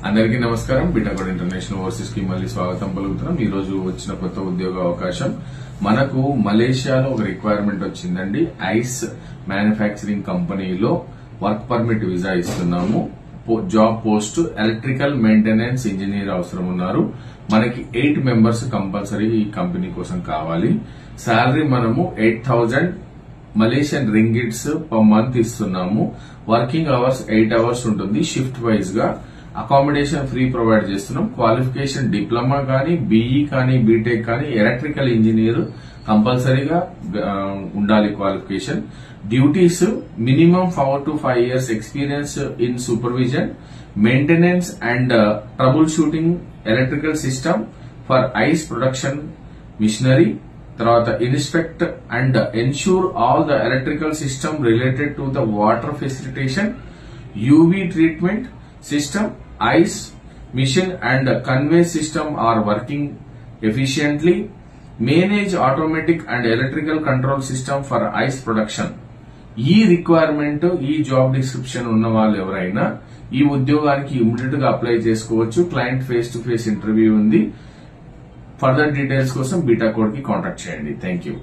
అందరికీ నమస్కారం. బీటాకోడ్ international overseas కి మళ్ళీ స్వాగతం పలుకుతున్నాం. ఈ రోజు వచ్చిన కొత్త ఉద్యోగ అవకాశం మనకు మలేషియాలో ఒక రిక్వైర్మెంట్ వచ్చిందండి. ఐస్ మ్యానుఫ్యాక్చరింగ్ కంపెనీలో వర్క్ పర్మిట్ వీసా ఇస్తున్నాము. Job post electrical maintenance engineer అవసరం ఉన్నారు. మనకి 8 మెంబర్స్ కంపల్సరీ ఈ కంపెనీ కోసం కావాలి. శాలరీ మనము 8,000 మలేషియన్ రింగిట్స్ పర్ మంత్ ఇస్తున్నాము. వర్కింగ్ అవర్స్ 8 అవర్స్ ఉంటుంది. షిఫ్ట్ వైజ్ గా అకామిడేషన్ ఫ్రీ ప్రొవైడ్ చేస్తున్నాం. క్వాలిఫికేషన్ డిప్లొమా కానీ, బీఈ కానీ, బీటెక్ కానీ, ఎలక్ట్రికల్ ఇంజనీర్ కంపల్సరీగా ఉండాలి qualification. Duties minimum 4 to 5 years experience in supervision, maintenance and trouble shooting electrical system for ice production machinery. తర్వాత inspect and ensure all the electrical system related to the water facilitation, UV treatment system, ice machine and convey system are working efficiently. Manage automatic and electrical control system for ice production. ఈ requirement, ఈ job description ఉన్న వాళ్ళు ఎవరైనా ఈ ఉద్యోగానికి immediate గా apply చేసుకోవచ్చు. Client face to face interview ఉంది. ఫర్దర్ డీటెయిల్స్ కోసం బీటా కోడ్ కి కాంటాక్ట్ చేయండి. Thank you.